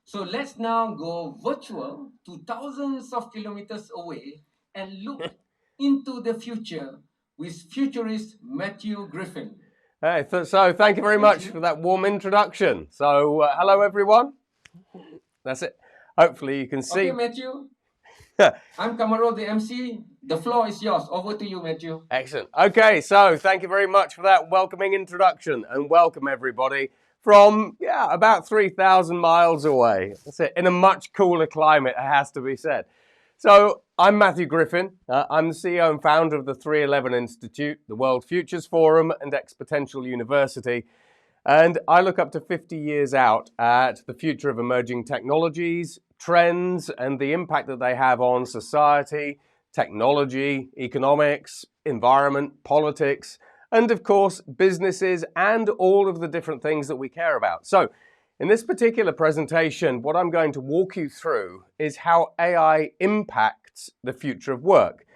So let's now go virtual to thousands of kilometers away and look into the future with futurist Matthew Griffin. Hey, so thank you very much for that warm introduction. So hello everyone. That's it. Hopefully you can see. Okay, Matthew. I'm Kamaro, the MC. The floor is yours. Over to you, Matthew. Excellent. Okay, so thank you very much for that welcoming introduction, and welcome everybody from about 3,000 miles away. That's it. In a much cooler climate, it has to be said. So I'm Matthew Griffin. I'm the CEO and founder of the 311 Institute, the World Futures Forum, and Exponential University. And I look up to 50 years out at the future of emerging technologies, trends, and the impact that they have on society, technology, economics, environment, politics, and of course, businesses and all of the different things that we care about. So in this particular presentation, what I'm going to walk you through is how AI impacts the future of work.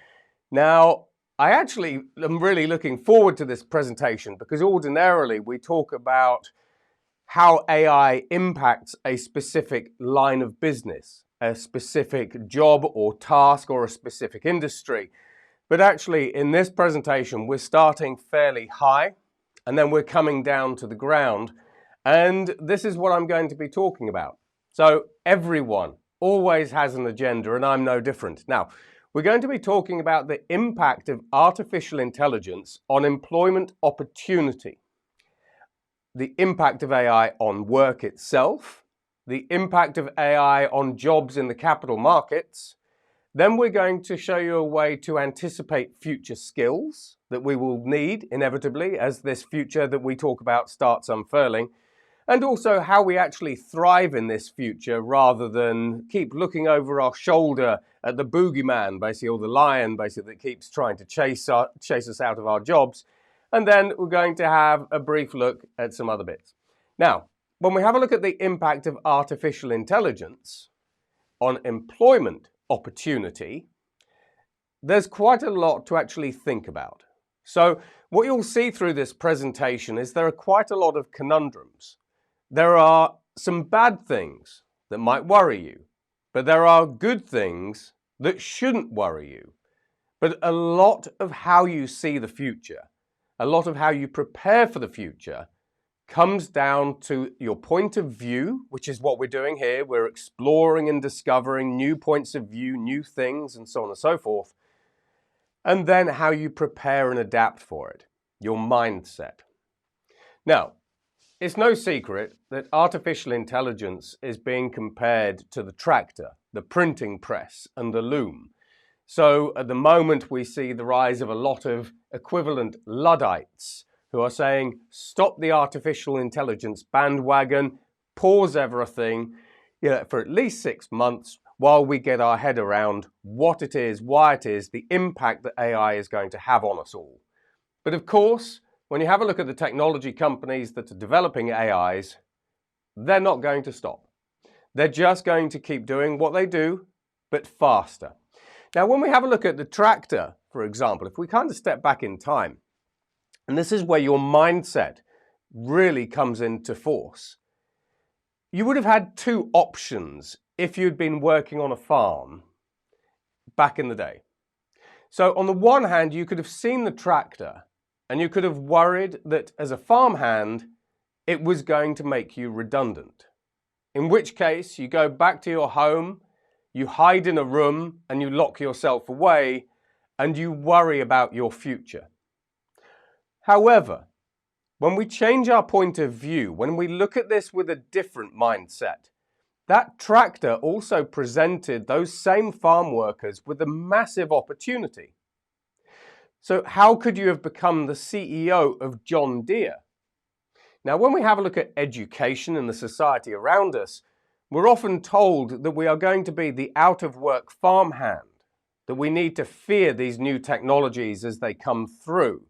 Now, I actually am really looking forward to this presentation because ordinarily we talk about how AI impacts a specific line of business, a specific job or task or a specific industry. But actually in this presentation, we're starting fairly high and then we're coming down to the ground. And this is what I'm going to be talking about. So everyone always has an agenda and I'm no different. Now, we're going to be talking about the impact of artificial intelligence on employment opportunity, the impact of AI on work itself, the impact of AI on jobs in the capital markets. Then we're going to show you a way to anticipate future skills that we will need inevitably as this future that we talk about starts unfurling, and also how we actually thrive in this future rather than keep looking over our shoulder at the boogeyman, basically, or the lion, basically, that keeps trying to chase us out of our jobs. And then we're going to have a brief look at some other bits. Now, when we have a look at the impact of artificial intelligence on employment opportunity, there's quite a lot to actually think about. So what you'll see through this presentation is there are quite a lot of conundrums. There are some bad things that might worry you, but there are good things that shouldn't worry you. But a lot of how you see the future, a lot of how you prepare for the future comes down to your point of view, which is what we're doing here. We're exploring and discovering new points of view, new things, and so on and so forth. And then how you prepare and adapt for it, your mindset. Now, it's no secret that artificial intelligence is being compared to the tractor, the printing press, and the loom. So at the moment, we see the rise of a lot of equivalent Luddites who are saying, stop the artificial intelligence bandwagon, pause everything for at least 6 months while we get our head around what it is, why it is, the impact that AI is going to have on us all. But of course, when you have a look at the technology companies that are developing AIs, they're not going to stop. They're just going to keep doing what they do, but faster. Now, when we have a look at the tractor, for example, if we kind of step back in time, and this is where your mindset really comes into force, you would have had two options if you'd been working on a farm back in the day. So on the one hand, you could have seen the tractor and you could have worried that as a farmhand, it was going to make you redundant. In which case, you go back to your home, you hide in a room and you lock yourself away and you worry about your future. However, when we change our point of view, when we look at this with a different mindset, that tractor also presented those same farm workers with a massive opportunity. So how could you have become the CEO of John Deere? Now, when we have a look at education and the society around us, we're often told that we are going to be the out-of-work farmhand, that we need to fear these new technologies as they come through.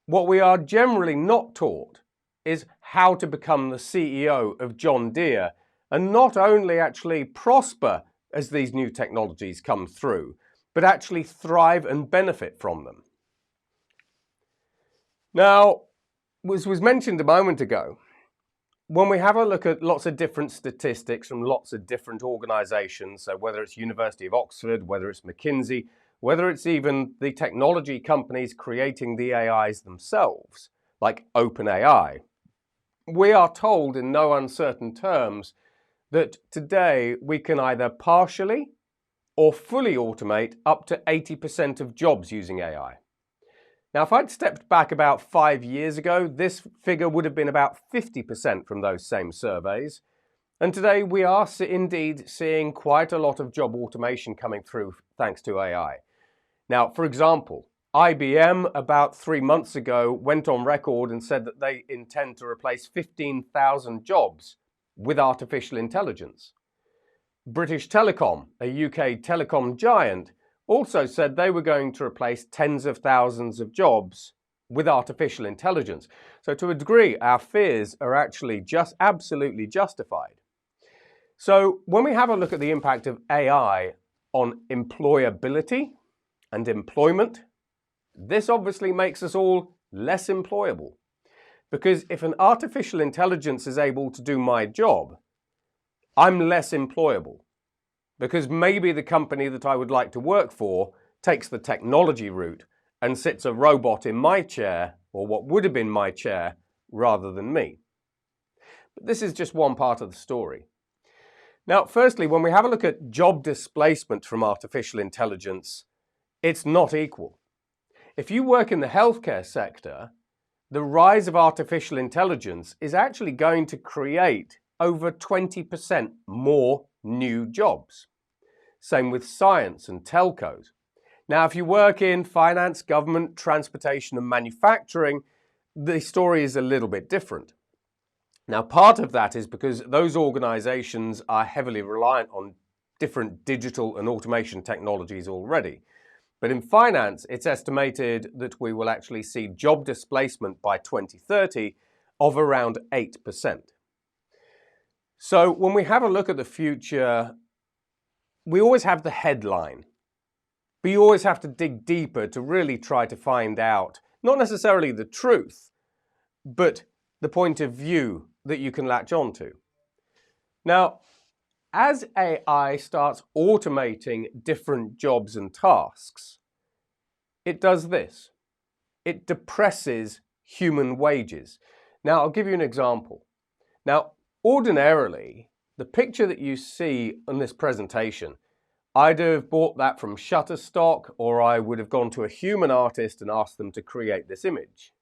What we are generally not taught is how to become the CEO of John Deere and not only actually prosper as these new technologies come through, but actually thrive and benefit from them. Now, as was mentioned a moment ago, when we have a look at lots of different statistics from lots of different organizations, so whether it's University of Oxford, whether it's McKinsey, whether it's even the technology companies creating the AIs themselves, like OpenAI, we are told in no uncertain terms that today we can either partially or fully automate up to 80% of jobs using AI. Now, if I'd stepped back about 5 years ago, this figure would have been about 50% from those same surveys. And today we are indeed seeing quite a lot of job automation coming through thanks to AI. Now, for example, IBM about 3 months ago went on record and said that they intend to replace 15,000 jobs with artificial intelligence. British Telecom, a UK telecom giant, also said they were going to replace tens of thousands of jobs with artificial intelligence. So to a degree, our fears are actually just absolutely justified. So when we have a look at the impact of AI on employability and employment, this obviously makes us all less employable. Because if an artificial intelligence is able to do my job, I'm less employable. Because maybe the company that I would like to work for takes the technology route and sits a robot in my chair, or what would have been my chair, rather than me. But this is just one part of the story. Now, firstly, when we have a look at job displacement from artificial intelligence, it's not equal. If you work in the healthcare sector, the rise of artificial intelligence is actually going to create over 20% more new jobs. Same with science and telcos. Now, if you work in finance, government, transportation and manufacturing, the story is a little bit different. Now, part of that is because those organizations are heavily reliant on different digital and automation technologies already. But in finance, it's estimated that we will actually see job displacement by 2030 of around 8%. So when we have a look at the future, we always have the headline, but you always have to dig deeper to really try to find out, not necessarily the truth, but the point of view that you can latch onto. Now, as AI starts automating different jobs and tasks, it does this. It depresses human wages. Now, I'll give you an example. Now, ordinarily, the picture that you see on this presentation, I'd have bought that from Shutterstock, or I would have gone to a human artist and asked them to create this image.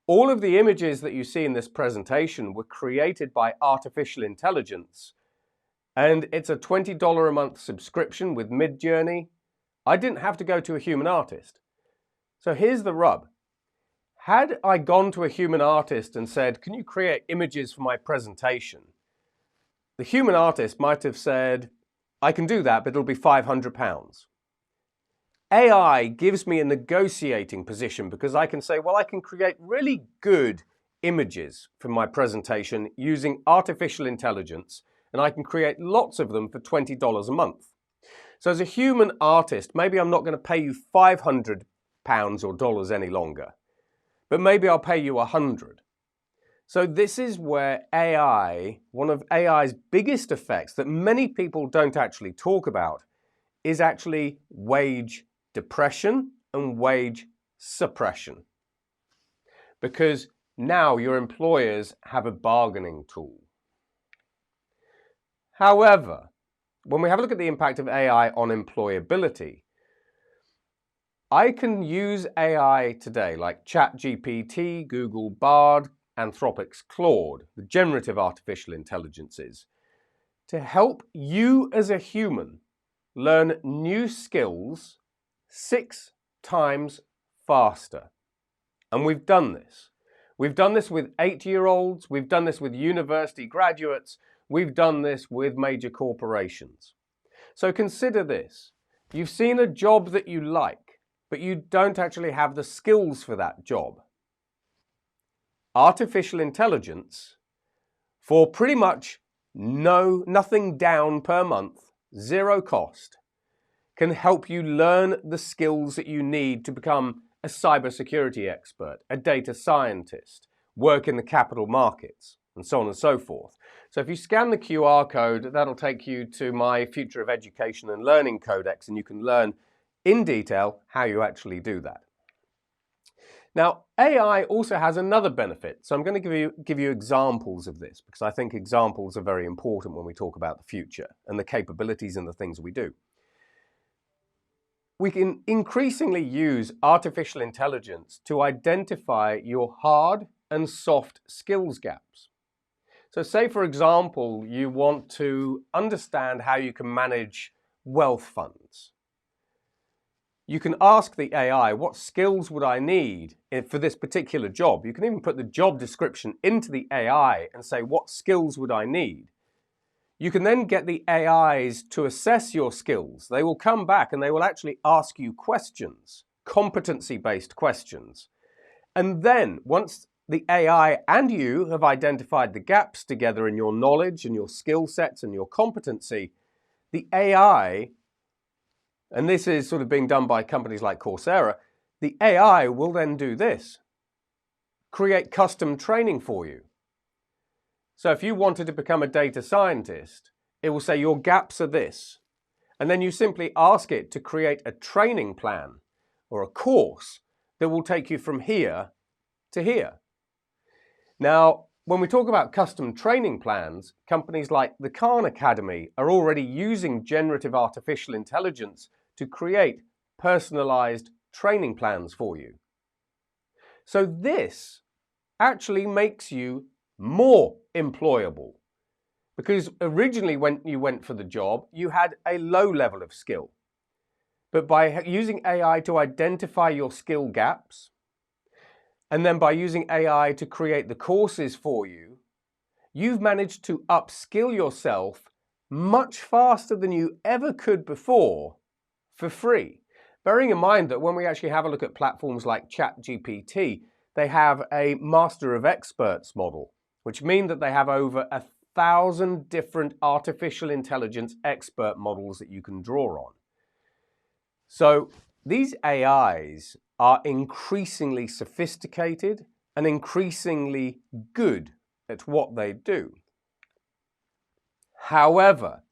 All of the images that you see in this presentation were created by artificial intelligence, and it's a $20 a month subscription with Midjourney. I didn't have to go to a human artist. So here's the rub. Had I gone to a human artist and said, can you create images for my presentation? The human artist might have said, I can do that, but it'll be £500. AI gives me a negotiating position because I can say, well, I can create really good images for my presentation using artificial intelligence, and I can create lots of them for $20 a month. So as a human artist, maybe I'm not going to pay you £500 or dollars any longer, but maybe I'll pay you $100. So this is where AI, one of AI's biggest effects that many people don't actually talk about, is actually wage depression and wage suppression. Because now your employers have a bargaining tool. However, when we have a look at the impact of AI on employability, I can use AI today, like ChatGPT, Google Bard, Anthropic's Claude, the generative artificial intelligences, to help you as a human learn new skills 6 times faster. And we've done this. We've done this with 8-year-olds, we've done this with university graduates, we've done this with major corporations. So consider this. You've seen a job that you like, but you don't actually have the skills for that job. Artificial intelligence, for pretty much nothing down per month, 0 cost, can help you learn the skills that you need to become a cybersecurity expert, a data scientist, work in the capital markets, and so on and so forth. So if you scan the QR code, that'll take you to my Future of Education and Learning Codex, and you can learn in detail how you actually do that. Now, AI also has another benefit. So I'm going to give you examples of this, because I think examples are very important when we talk about the future and the capabilities and the things we do. We can increasingly use artificial intelligence to identify your hard and soft skills gaps. So say, for example, you want to understand how you can manage wealth funds. You can ask the AI, what skills would I need for this particular job? You can even put the job description into the AI and say, what skills would I need? You can then get the AIs to assess your skills. They will come back and they will actually ask you questions, competency-based questions. And then once the AI and you have identified the gaps together in your knowledge and your skill sets and your competency, the AI, and this is sort of being done by companies like Coursera, the AI will then do this: create custom training for you. So if you wanted to become a data scientist, it will say your gaps are this. And then you simply ask it to create a training plan or a course that will take you from here to here. Now, when we talk about custom training plans, companies like the Khan Academy are already using generative artificial intelligence to create personalized training plans for you. So this actually makes you more employable, because originally when you went for the job, you had a low level of skill. But by using AI to identify your skill gaps, and then by using AI to create the courses for you, you've managed to upskill yourself much faster than you ever could before for free. Bearing in mind that when we actually have a look at platforms like ChatGPT, they have a master of experts model, which means that they have over 1,000 different artificial intelligence expert models that you can draw on. So these AIs are increasingly sophisticated and increasingly good at what they do. However,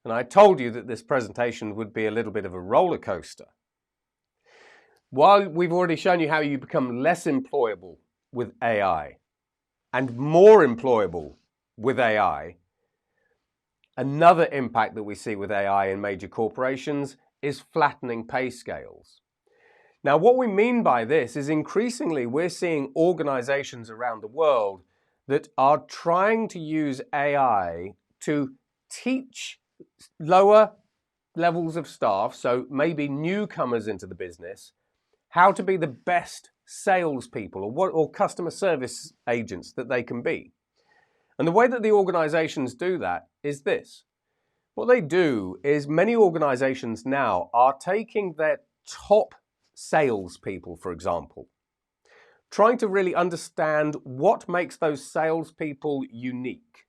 and I told you that this presentation would be a little bit of a roller coaster. While we've already shown you how you become less employable with AI and more employable with AI, another impact that we see with AI in major corporations is flattening pay scales. Now, what we mean by this is increasingly we're seeing organizations around the world that are trying to use AI to teach lower levels of staff, so maybe newcomers into the business, how to be the best salespeople or customer service agents that they can be. And the way that the organizations do that is this. What they do is many organizations now are taking their top salespeople, for example, trying to really understand what makes those salespeople unique.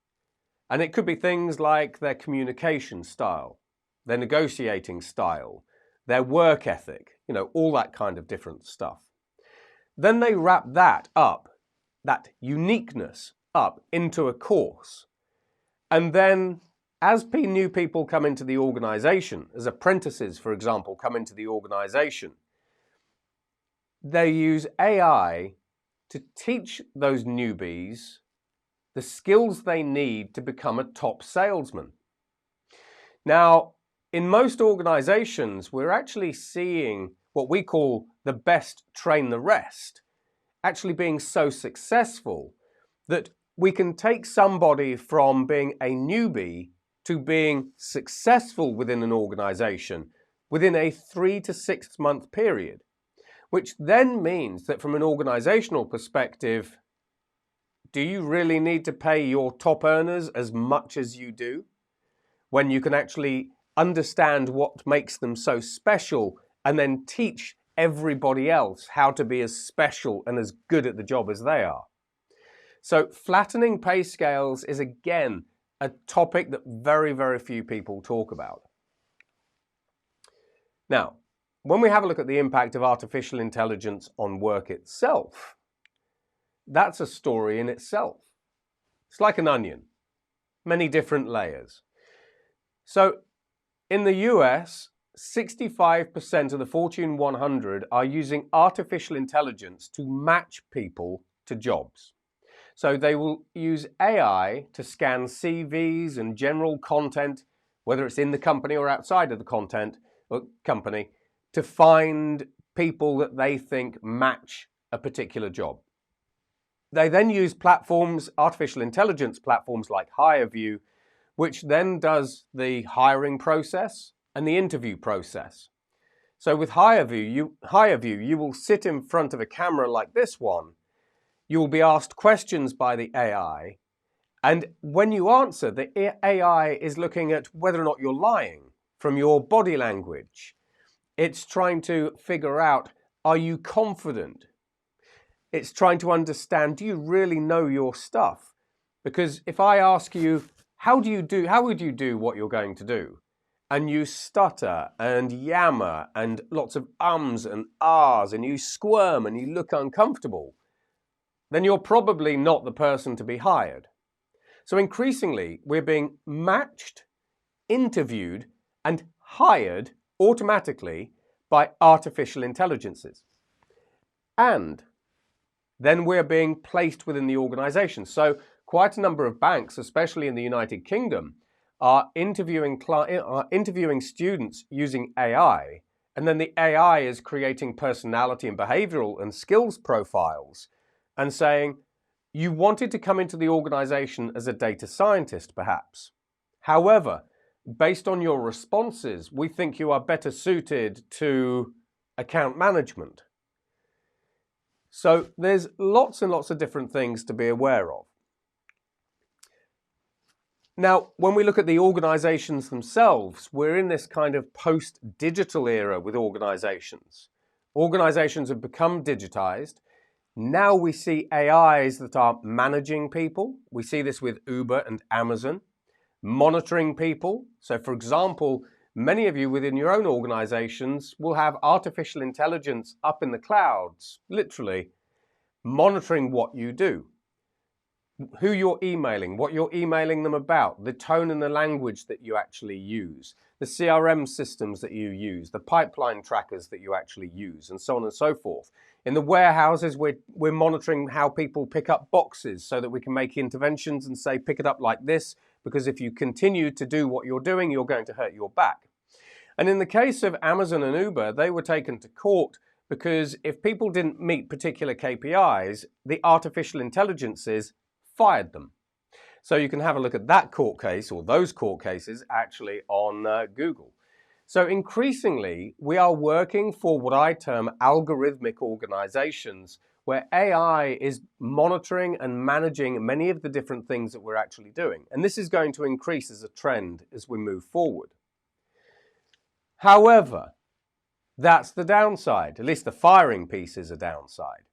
And it could be things like their communication style, their negotiating style, their work ethic, all that kind of different stuff. Then they wrap that up, that uniqueness up into a course. And then as new people come into the organization, as apprentices, for example, come into the organization, they use AI to teach those newbies the skills they need to become a top salesman. Now, in most organizations, we're actually seeing what we call the best train the rest, actually being so successful that we can take somebody from being a newbie to being successful within an organization within a 3 to 6 month period, which then means that from an organizational perspective, do you really need to pay your top earners as much as you do when you can actually understand what makes them so special and then teach everybody else how to be as special and as good at the job as they are? So flattening pay scales is again a topic that very, very few people talk about. Now, when we have a look at the impact of artificial intelligence on work itself, that's a story in itself. It's like an onion, many different layers. So in the US, 65% of the Fortune 100 are using artificial intelligence to match people to jobs. So they will use AI to scan CVs and general content, whether it's in the company or outside of the content or company, to find people that they think match a particular job. They then use platforms, artificial intelligence platforms like HireVue, which then does the hiring process and the interview process. So with HireVue, you will sit in front of a camera like this one. You will be asked questions by the AI, and when you answer, the AI is looking at whether or not you're lying from your body language. It's trying to figure out, are you confident? It's trying to understand, do you really know your stuff? Because if I ask you, how would you do what you're going to do? And you stutter and yammer and lots of ums and ahs and you squirm and you look uncomfortable, then you're probably not the person to be hired. So increasingly, we're being matched, interviewed, and hired automatically by artificial intelligences. And then we're being placed within the organization. So quite a number of banks, especially in the United Kingdom, are interviewing students using AI, and then the AI is creating personality and behavioral and skills profiles and saying, you wanted to come into the organization as a data scientist, perhaps. However, based on your responses, we think you are better suited to account management. So there's lots and lots of different things to be aware of. Now, when we look at the organizations themselves, we're in this kind of post-digital era with organizations. Organizations have become digitized. Now we see AIs that are managing people. We see this with Uber and Amazon. Monitoring people. So for example, many of you within your own organizations will have artificial intelligence up in the clouds, literally, monitoring what you do. Who you're emailing, what you're emailing them about, the tone and the language that you actually use, the CRM systems that you use, the pipeline trackers that you actually use, and so on and so forth. In the warehouses, we're monitoring how people pick up boxes so that we can make interventions and say, pick it up like this, because if you continue to do what you're doing, you're going to hurt your back. And in the case of Amazon and Uber, they were taken to court because if people didn't meet particular KPIs, the artificial intelligences fired them. So you can have a look at that court case or those court cases actually on Google. So increasingly, we are working for what I term algorithmic organizations where AI is monitoring and managing many of the different things that we're actually doing. And this is going to increase as a trend as we move forward. However, that's the downside. At least the firing piece is a downside.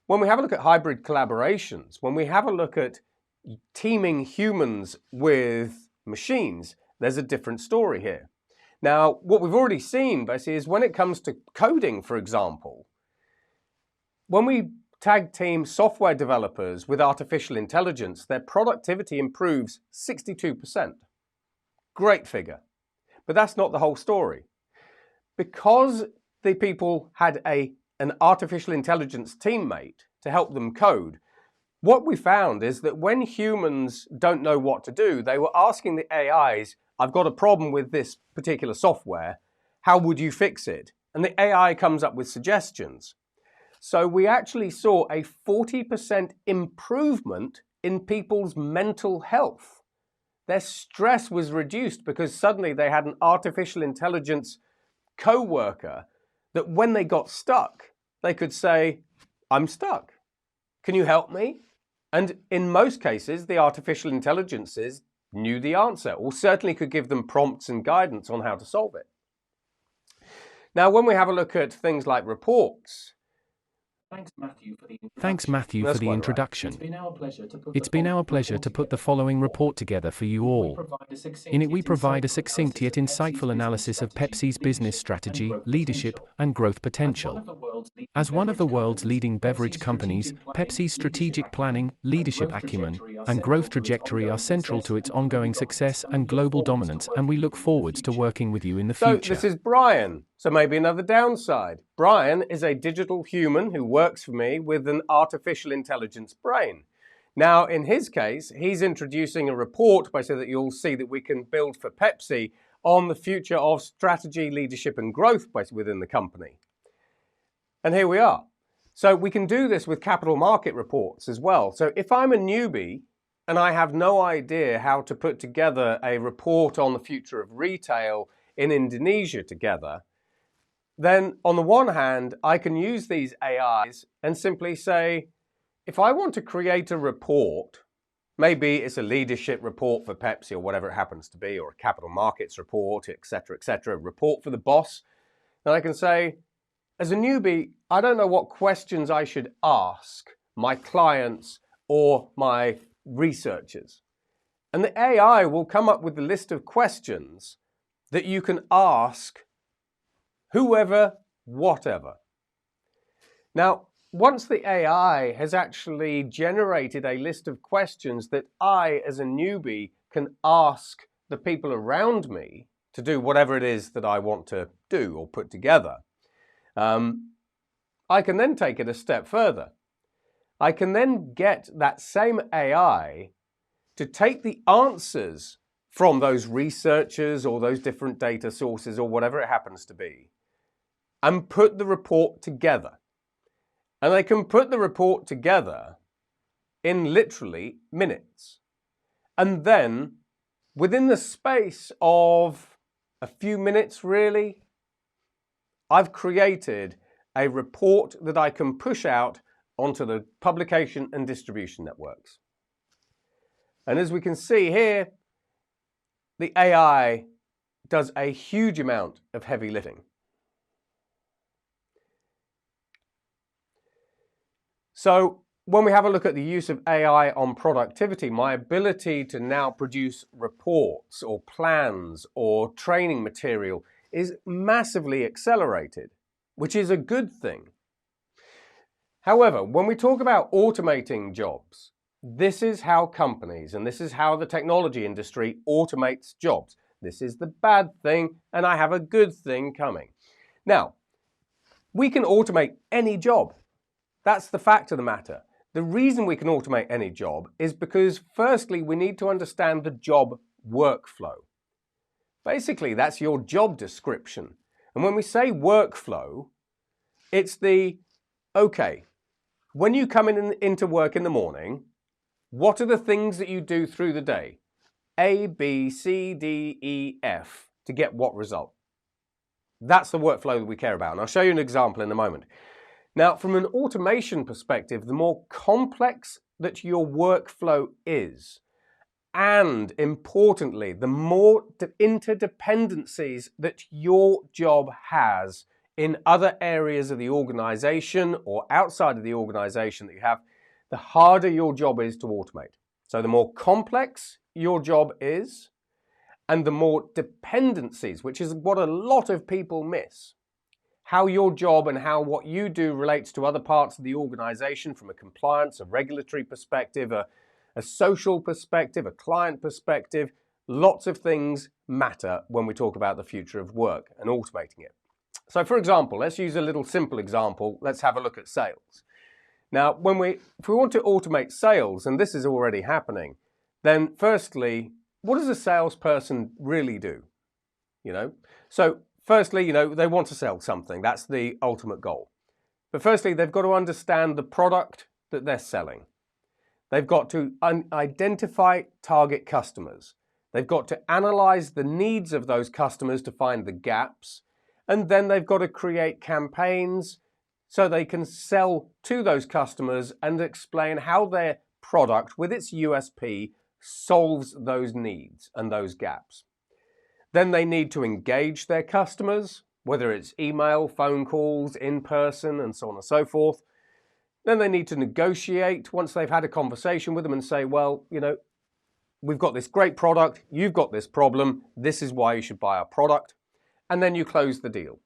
When we have a look at hybrid collaborations, when we have a look at teaming humans with machines, there's a different story here. Now, what we've already seen, basically, is when it comes to coding, for example, when we tag team software developers with artificial intelligence, their productivity improves 62%. Great figure. But that's not the whole story. Because the people had an artificial intelligence teammate to help them code, what we found is that when humans don't know what to do, they were asking the AIs, I've got a problem with this particular software, how would you fix it? And the AI comes up with suggestions. So we actually saw a 40% improvement in people's mental health. Their stress was reduced because suddenly they had an artificial intelligence co-worker that when they got stuck, they could say, I'm stuck. Can you help me? And in most cases, the artificial intelligences knew the answer, or certainly could give them prompts and guidance on how to solve it. Now, when we have a look at things like reports, Thanks, Matthew, for the Thanks, introduction. Matthew, for That's the quite right. introduction. It's been our pleasure to put It's been our pleasure to put the following report together for you all. In it, we provide a succinct yet insightful analysis of Pepsi's business strategy, leadership, and growth potential. As one of the world's leading beverage companies, Pepsi's strategic planning, leadership acumen, and growth trajectory are central to its ongoing success and global dominance, and we look forwards to working with you in the So future. this is Brian. So maybe another downside. Brian is a digital human who works for me with an artificial intelligence brain. Now, in his case, he's introducing a report so that you'll see that we can build for Pepsi on the future of strategy, leadership, and growth within the company. And here we are. So we can do this with capital market reports as well. So if I'm a newbie and I have no idea how to put together a report on the future of retail in Indonesia together, then on the one hand, I can use these AIs and simply say, if I want to create a report, maybe it's a leadership report for Pepsi or whatever it happens to be, or a capital markets report, etc., report for the boss, then I can say, as a newbie, I don't know what questions I should ask my clients or my researchers. And the AI will come up with a list of questions that you can ask whoever, whatever. Now, once the AI has actually generated a list of questions that I, as a newbie, can ask the people around me to do whatever it is that I want to do or put together, I can then take it a step further. I can then get that same AI to take the answers from those researchers or those different data sources or whatever it happens to be and put the report together. And they can put the report together in literally minutes. And then within the space of a few minutes, really, I've created a report that I can push out onto the publication and distribution networks. And as we can see here, the AI does a huge amount of heavy lifting. So when we have a look at the use of AI on productivity, my ability to now produce reports or plans or training material is massively accelerated, which is a good thing. However, when we talk about automating jobs, this is how companies and this is how the technology industry automates jobs. This is the bad thing, and I have a good thing coming. Now, we can automate any job. That's the fact of the matter. The reason we can automate any job is because, firstly, we need to understand the job workflow. Basically, that's your job description. And when we say workflow, it's the, okay, when you come into work in the morning, what are the things that you do through the day? A, B, C, D, E, F to get what result? That's the workflow that we care about. And I'll show you an example in a moment. Now, from an automation perspective, the more complex that your workflow is, and importantly, the more interdependencies that your job has in other areas of the organization or outside of the organization that you have, the harder your job is to automate. So the more complex your job is, and the more dependencies, which is what a lot of people miss. How your job and how what you do relates to other parts of the organization from a compliance, a regulatory perspective, a social perspective, a client perspective. Lots of things matter when we talk about the future of work and automating it. So for example, let's use a little simple example. Let's have a look at sales. Now, if we want to automate sales, and this is already happening, then firstly, what does a salesperson really do? So firstly, they want to sell something. That's the ultimate goal. But firstly, they've got to understand the product that they're selling. They've got to identify target customers. They've got to analyze the needs of those customers to find the gaps. And then they've got to create campaigns so they can sell to those customers and explain how their product, with its USP, solves those needs and those gaps. Then they need to engage their customers, whether it's email, phone calls, in person, and so on and so forth. Then they need to negotiate once they've had a conversation with them and say, well, we've got this great product, you've got this problem, this is why you should buy our product. And then you close the deal.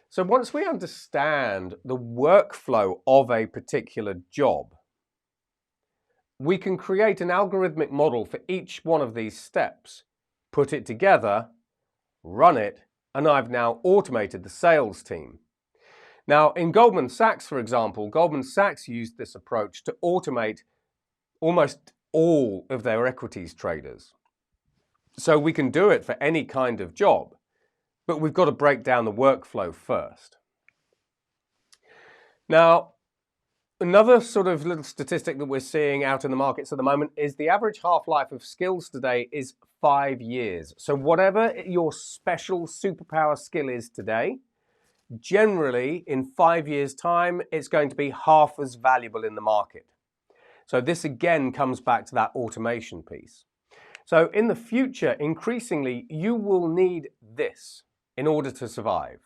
So once we understand the workflow of a particular job, we can create an algorithmic model for each one of these steps, put it together, run it, and I've now automated the sales team. Now, in Goldman Sachs, for example, Goldman Sachs used this approach to automate almost all of their equities traders. So we can do it for any kind of job, but we've got to break down the workflow first. Now, another sort of little statistic that we're seeing out in the markets at the moment is the average half-life of skills today is 5 years. So whatever your special superpower skill is today, generally in 5 years' time, it's going to be half as valuable in the market. So this again comes back to that automation piece. So in the future, increasingly, you will need this in order to survive.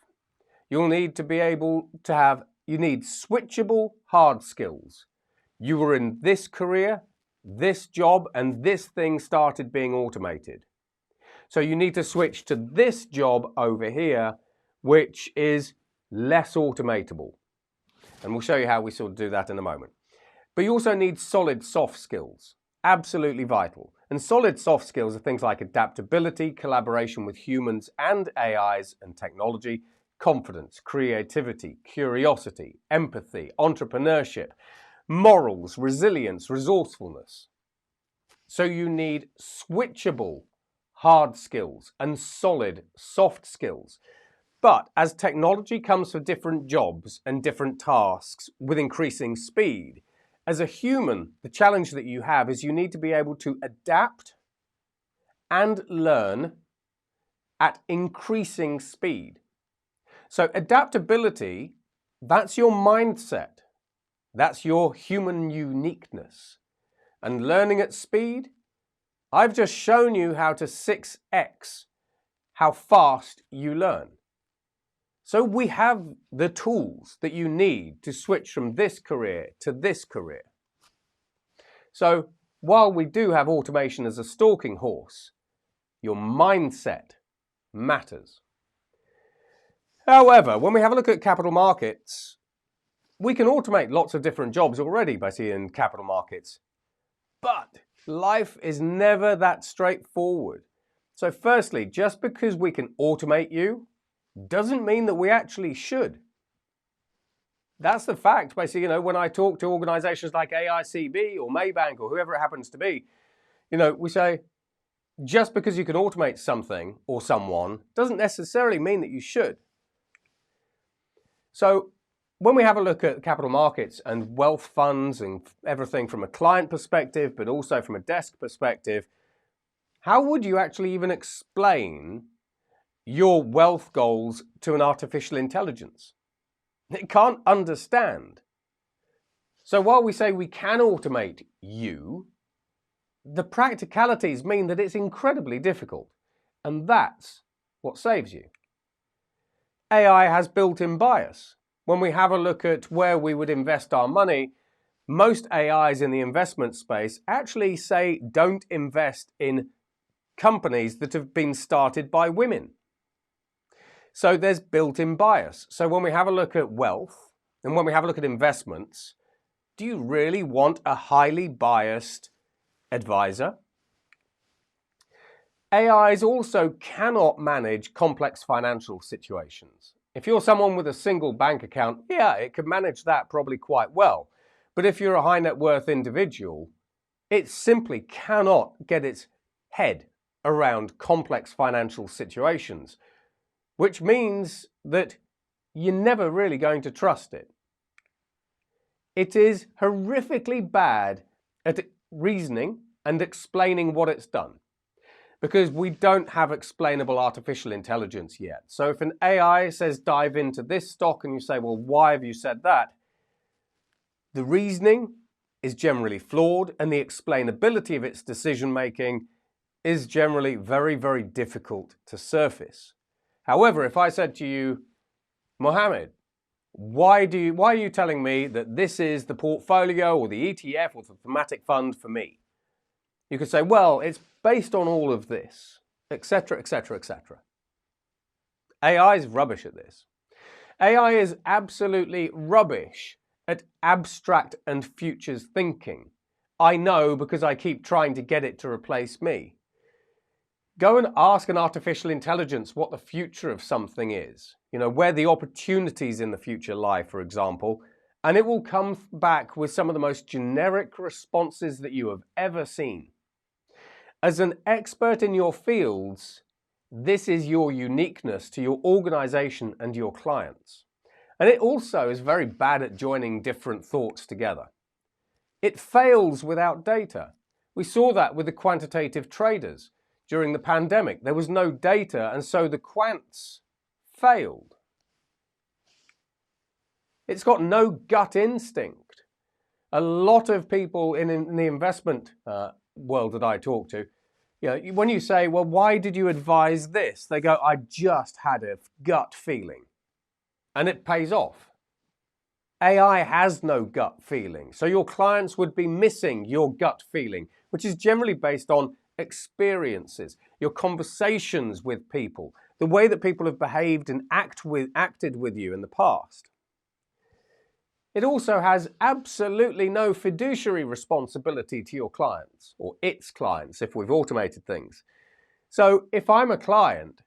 You'll need to be able to have, you need switchable hard skills. You were in this career, this job, and this thing started being automated. So you need to switch to this job over here, which is less automatable. And we'll show you how we sort of do that in a moment. But you also need solid soft skills, absolutely vital. And solid soft skills are things like adaptability, collaboration with humans and AIs and technology, confidence, creativity, curiosity, empathy, entrepreneurship, morals, resilience, resourcefulness. So you need switchable hard skills and solid soft skills. But as technology comes for different jobs and different tasks with increasing speed, as a human, the challenge that you have is you need to be able to adapt and learn at increasing speed. So adaptability, that's your mindset. That's your human uniqueness. And learning at speed, I've just shown you how to 6x how fast you learn. So we have the tools that you need to switch from this career to this career. So while we do have automation as a stalking horse, your mindset matters. However, when we have a look at capital markets, we can automate lots of different jobs already by seeing capital markets. But life is never that straightforward. So firstly, just because we can automate you doesn't mean that we actually should. That's the fact. Basically, when I talk to organizations like AICB or Maybank or whoever it happens to be, we say, just because you can automate something or someone doesn't necessarily mean that you should. So when we have a look at capital markets and wealth funds and everything from a client perspective, but also from a desk perspective, how would you actually even explain your wealth goals to an artificial intelligence? It can't understand. So while we say we can automate you, the practicalities mean that it's incredibly difficult. And that's what saves you. AI has built-in bias. When we have a look at where we would invest our money, most AIs in the investment space actually say don't invest in companies that have been started by women. So there's built-in bias. So when we have a look at wealth and when we have a look at investments, do you really want a highly biased advisor? AIs also cannot manage complex financial situations. If you're someone with a single bank account, yeah, it can manage that probably quite well. But if you're a high net worth individual, it simply cannot get its head around complex financial situations, which means that you're never really going to trust it. It is horrifically bad at reasoning and explaining what it's done, because we don't have explainable artificial intelligence yet. So if an AI says dive into this stock and you say, well, why have you said that? The reasoning is generally flawed and the explainability of its decision making is generally very, very difficult to surface. However, if I said to you, Mohammed, Why are you telling me that this is the portfolio or the ETF or the thematic fund for me? You could say, well, it's based on all of this, etc., etc., etc. AI is rubbish at this. AI is absolutely rubbish at abstract and futures thinking. I know because I keep trying to get it to replace me. Go and ask an artificial intelligence what the future of something is, where the opportunities in the future lie, for example, and it will come back with some of the most generic responses that you have ever seen. As an expert in your fields, this is your uniqueness to your organization and your clients. And it also is very bad at joining different thoughts together. It fails without data. We saw that with the quantitative traders. During the pandemic, there was no data, and so the quants failed. It's got no gut instinct. A lot of people in the investment world that I talk to, when you say, well, why did you advise this? They go, I just had a gut feeling. And it pays off. AI has no gut feeling. So your clients would be missing your gut feeling, which is generally based on experiences, your conversations with people, the way that people have behaved and acted with you in the past. It also has absolutely no fiduciary responsibility to your clients, or its clients if we've automated things. So if I'm a client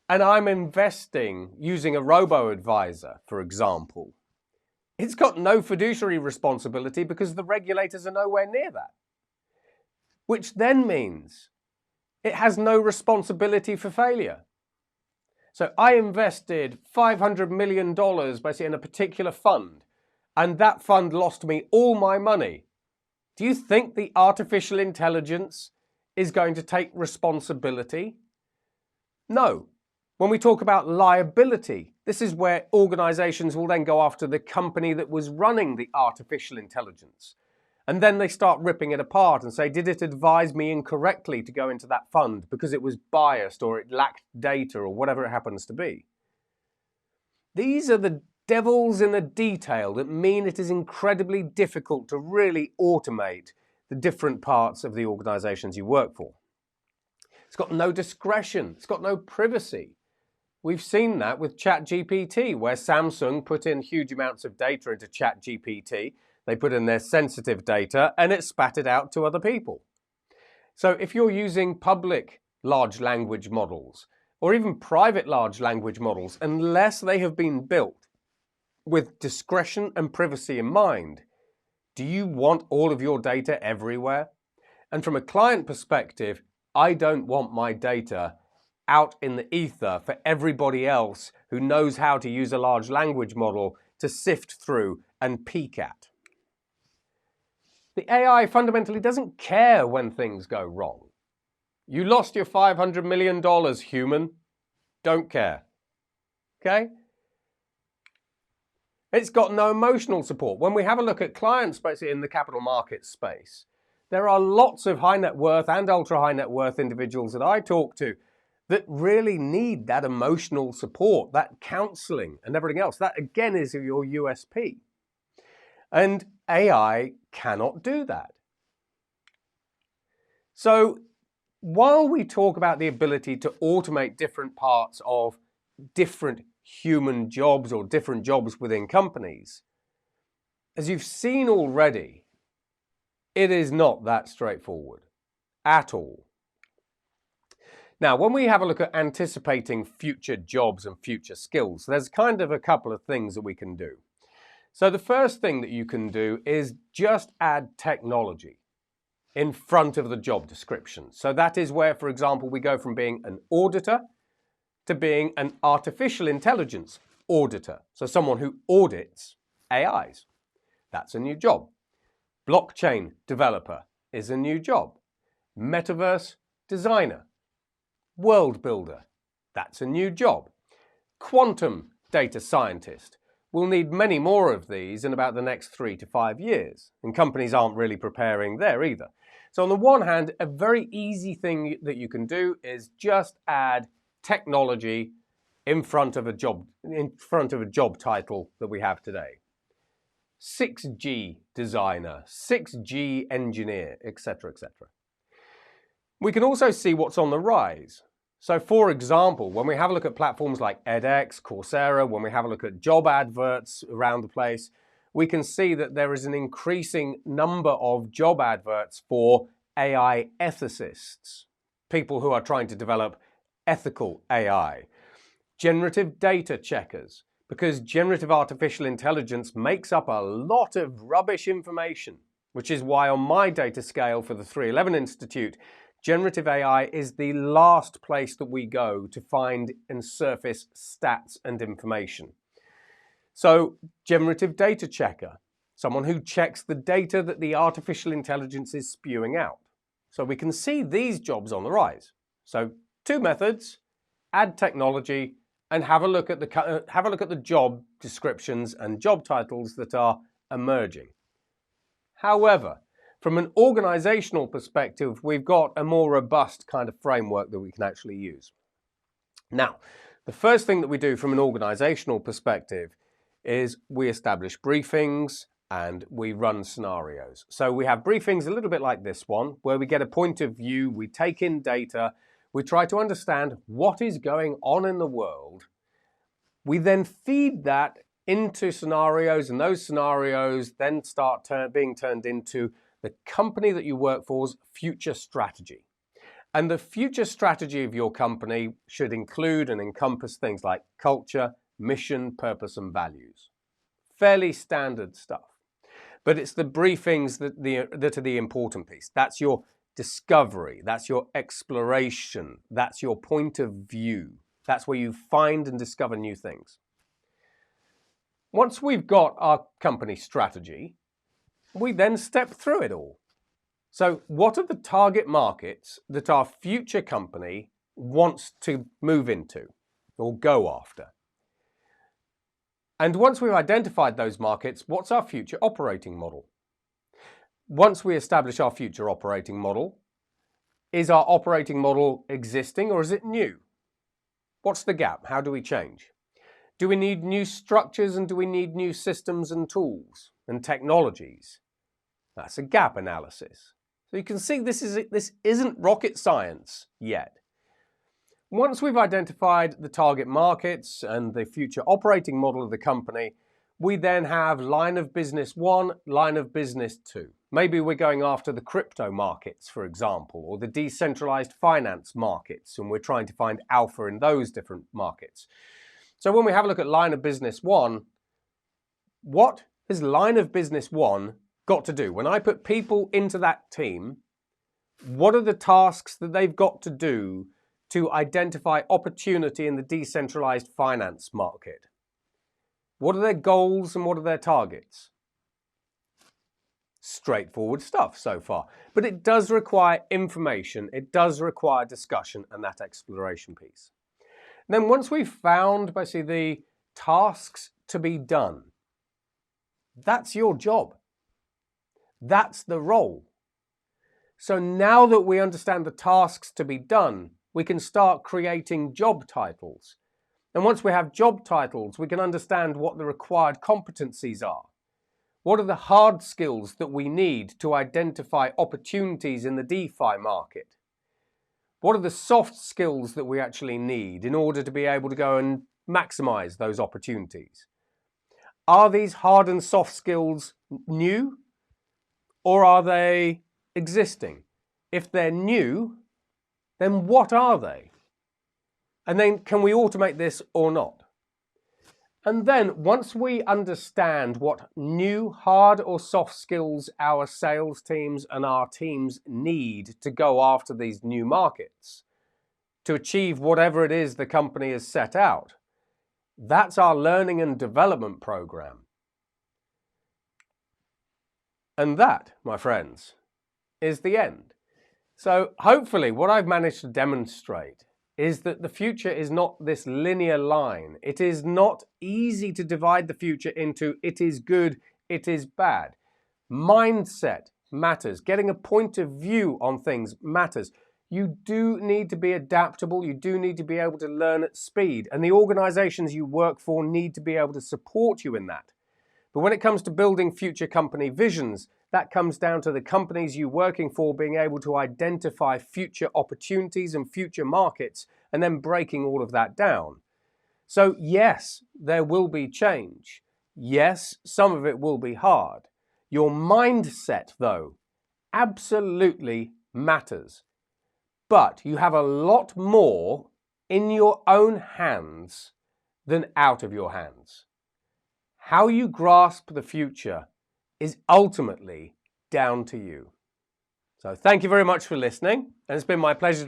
and I'm investing using a robo-advisor, for example, it's got no fiduciary responsibility because the regulators are nowhere near that. Which then means it has no responsibility for failure. So I invested $500 million basically in a particular fund, and that fund lost me all my money. Do you think the artificial intelligence is going to take responsibility? No. When we talk about liability, this is where organizations will then go after the company that was running the artificial intelligence. And then they start ripping it apart and say, did it advise me incorrectly to go into that fund because it was biased or it lacked data or whatever it happens to be? These are the devils in the detail that mean it is incredibly difficult to really automate the different parts of the organizations you work for. It's got no discretion. It's got no privacy. We've seen that with ChatGPT, where Samsung put in huge amounts of data into ChatGPT. They put in their sensitive data and it spat it out to other people. So if you're using public large language models or even private large language models, unless they have been built with discretion and privacy in mind, do you want all of your data everywhere? And from a client perspective, I don't want my data out in the ether for everybody else who knows how to use a large language model to sift through and peek at. The AI fundamentally doesn't care when things go wrong. You lost your $500 million, human. Don't care. Okay? It's got no emotional support. When we have a look at clients basically in the capital market space, there are lots of high net worth and ultra high net worth individuals that I talk to that really need that emotional support, that counseling and everything else. That again is your USP. And AI cannot do that. So while we talk about the ability to automate different parts of different human jobs or different jobs within companies, as you've seen already, it is not that straightforward at all. Now, when we have a look at anticipating future jobs and future skills, there's kind of a couple of things that we can do. So the first thing that you can do is just add technology in front of the job description. So that is where, for example, we go from being an auditor to being an artificial intelligence auditor. So someone who audits AIs. That's a new job. Blockchain developer is a new job. Metaverse designer. World builder. That's a new job. Quantum data scientist. We'll need many more of these in about the next 3 to 5 years, and companies aren't really preparing there either. So on the one hand, a very easy thing that you can do is just add technology in front of a job title that we have today. 6G designer, 6G engineer, etc., etc. We can also see what's on the rise. So for example, when we have a look at platforms like edX, Coursera, when we have a look at job adverts around the place, we can see that there is an increasing number of job adverts for AI ethicists, people who are trying to develop ethical AI. Generative data checkers, because generative artificial intelligence makes up a lot of rubbish information, which is why on my data scale for the 311 Institute, generative AI is the last place that we go to find and surface stats and information. So, generative data checker, someone who checks the data that the artificial intelligence is spewing out. So we can see these jobs on the rise. So, two methods: add technology and have a look at the job descriptions and job titles that are emerging. However, from an organizational perspective, we've got a more robust kind of framework that we can actually use. Now, the first thing that we do from an organizational perspective is we establish briefings and we run scenarios. So we have briefings a little bit like this one, where we get a point of view, we take in data, we try to understand what is going on in the world. We then feed that into scenarios, and those scenarios then start being turned into the company that you work for's future strategy. And the future strategy of your company should include and encompass things like culture, mission, purpose, and values. Fairly standard stuff. But it's the briefings that are the important piece. That's your discovery, that's your exploration, that's your point of view. That's where you find and discover new things. Once we've got our company strategy, we then step through it all. So what are the target markets that our future company wants to move into or go after? And once we've identified those markets, what's our future operating model? Once we establish our future operating model, is our operating model existing or is it new? What's the gap? How do we change? Do we need new structures and do we need new systems and tools and technologies? That's a gap analysis. So you can see this isn't rocket science yet. Once we've identified the target markets and the future operating model of the company, we then have line of business 1, line of business 2. Maybe we're going after the crypto markets, for example, or the decentralized finance markets, and we're trying to find alpha in those different markets. So when we have a look at line of business 1, what has line of business 1 got to do? When I put people into that team, what are the tasks that they've got to do to identify opportunity in the decentralized finance market? What are their goals and what are their targets? Straightforward stuff so far, but it does require information, it does require discussion and that exploration piece. And then once we've found basically the tasks to be done, that's your job. That's the role. So now that we understand the tasks to be done, we can start creating job titles. And once we have job titles, we can understand what the required competencies are. What are the hard skills that we need to identify opportunities in the DeFi market? What are the soft skills that we actually need in order to be able to go and maximize those opportunities? Are these hard and soft skills new or are they existing? If they're new, then what are they? And then can we automate this or not? And then once we understand what new hard or soft skills our sales teams and our teams need to go after these new markets, to achieve whatever it is the company has set out, that's our learning and development program. And that, my friends, is the end. So hopefully what I've managed to demonstrate is that the future is not this linear line. It is not easy to divide the future into it is good, it is bad. Mindset matters. Getting a point of view on things matters. You do need to be adaptable. You do need to be able to learn at speed. And the organizations you work for need to be able to support you in that. But when it comes to building future company visions, that comes down to the companies you're working for being able to identify future opportunities and future markets and then breaking all of that down. So yes, there will be change. Yes, some of it will be hard. Your mindset, though, absolutely matters. But you have a lot more in your own hands than out of your hands. How you grasp the future is ultimately down to you. So thank you very much for listening, and it's been my pleasure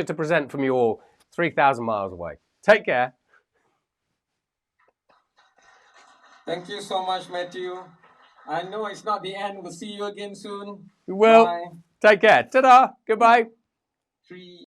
to present from you all 3,000 miles away. Take care. Thank you so much, Matthew. I know it's not the end. We'll see you again soon. We will. Bye. Take care. Ta-da. Goodbye. 3